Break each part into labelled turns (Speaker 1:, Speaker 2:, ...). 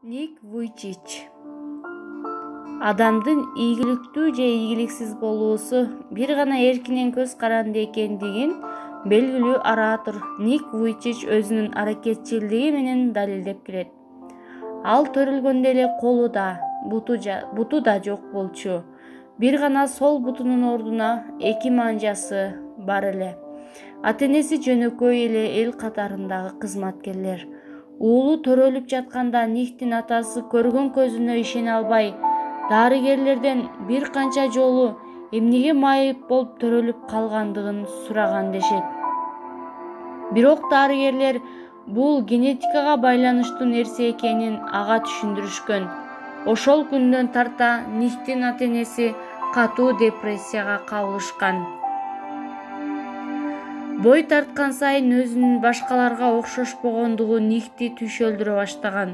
Speaker 1: Ник Вуйчич. Адамдын ийгиликтүү же ийгиликсиз болуусу бир гана эркинен көз каранды экендигин белгилүү оратор Ник Вуйчич өзүнүн аракетчилдиги менен далилдеп келет. Ал төрөлгөндө эле колу да, буту да жок болчу. Бир гана сол бутунун ордуна эки манжасы бар эле. Ата-энеси жөнөкөй эле эл катарындагы кызматкерлер. Уулу төрөлүп жатканда Никтин атасы көргөн көзүнө ишене албай, дарыгерлерден бир канча жолу эмнеге майып болуп төрөлүп калгандыгын сураган дешет. Бирок дарыгерлер бул генетикага байланыштуу нерсе экенин ага түшүндүрүшкөн. Ошол күндөн тарта Никтин ата-энеси катуу депрессияга кабылышкан. Бой тарткан сайын өзүнүн башкаларга окшошпогондугу Никти түшөлдүрө баштаган.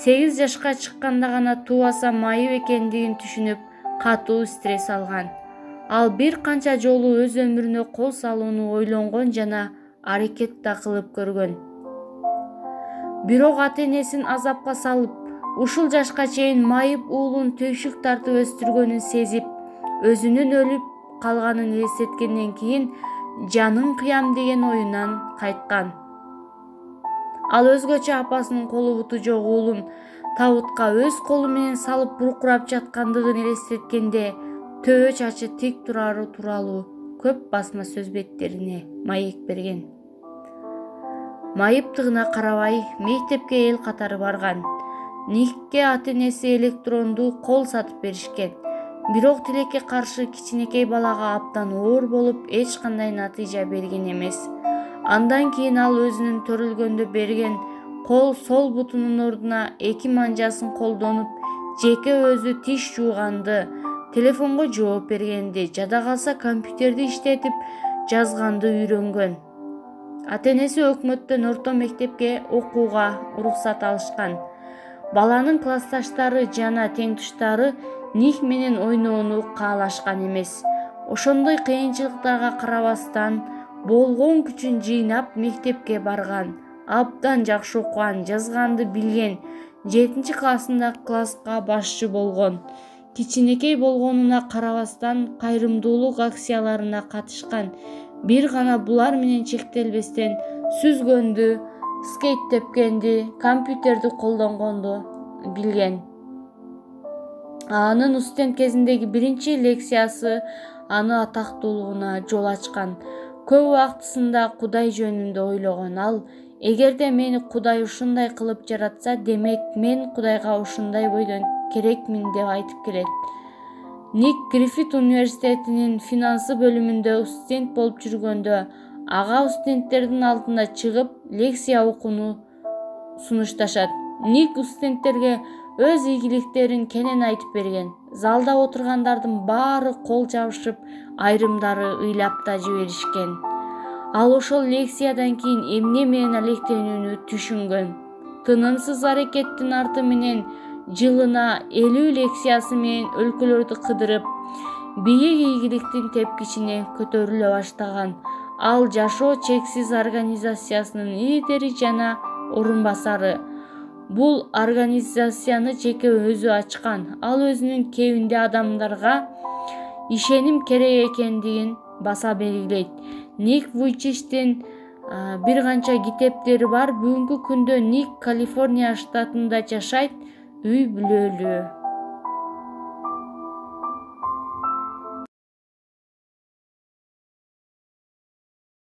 Speaker 1: 8 жашка чыкканда гана тубаса майып экендигин түшүнүп, катуу стресс алган. Ал бир канча жолу өз өмүрүнө кол салууну ойлонгон жана аракет да кылып көргөн. Бирок ата-энесин азапка салып, ушул жашка чейин майып уулун түйшүк тартып өстүргөнүн сезип, өзүнүн өлүп калганын элестеткенден кийин жанын кыям деген оюнан кайткан. Ал өзгөчө апасынын колу буту жок уулун табытка өз колу менен салып буркурап жаткандыгын элестеткенде төбө чачы тик турары тууралуу көп басма сөз беттерине маек берген. Майыптыгына карабай мектепке эл катары барган. Никке ата-энеси электрондуу кол сатып беришкен. Бирок тилекке каршы кичинекей балага абдан оор болуп, эч кандай натыйжа берген эмес. Андан кийин ал өзүнүн төрөлгөндө берген кол сол бутунун ордуна эки манжасын колдонуп, жеке өзү тиш жууганды, телефонго жооп бергенди, жада калса компьютерди иштетип жазганды үйрөнгөн. Ата-энеси өкмөттөн орто мектепке окууга уруксат алышкан. Баланын классташтары жана теңтуштары Ник менен ойноону каалашкан эмес. Ошондой кыйынчылыктарга карабастан болгон күчүн жыйнап мектепке барган. Абдан жакшы окуган, жазганды билген. 7-классында класска башчы болгон. Кичинекей болгонуна карабастан кайрымдуулук акцияларына катышкан. Бир гана булар менен чектелбестен сүзгөндү, скейт тепкенди, компьютерди колдонгонду билген. Анын студент кезиндеги биринчи лекциясы аны атактуулугуна жол ачкан. Көп убактысында Кудай жөнүндө ойлогон. Ал эгерде мени Кудай ушундай кылып жаратса, демек мен Кудайга ушундай бойдон керекмин деп айтып келет. Ник Гриффит университетинин финансы бөлүмүндө студент болуп жүргөндө ага студенттердин алдына чыгып лекция окууну сунушташат. Ник студенттерге өз ийгиликтерин кенен айтып берген. Залда отургандардын баары кол жабышып, айрымдары ыйлап да жиберишкен. Ал ошол лекциядан кийин эмне менен алектенүүнү түшүнгөн. Тынымсыз аракеттин арты менен жылына 50 лекциясы менен өлкөлөрдү кыдырып, бийик ийгиликтин тепкичине көтөрүлө баштаган. Ал Жашоо чексиз организациясынын лидери жана орун-басары. Бул организацияны жеке өзү ачкан. Ал өзүнүн кебинде адамдарга ишеним керек экендигин баса белгилейт. Ник Вуйчичтин бир канча китептери бар. Бүгүнкү күндө Ник Калифорния штатында жашайт, үй бүлөлүү.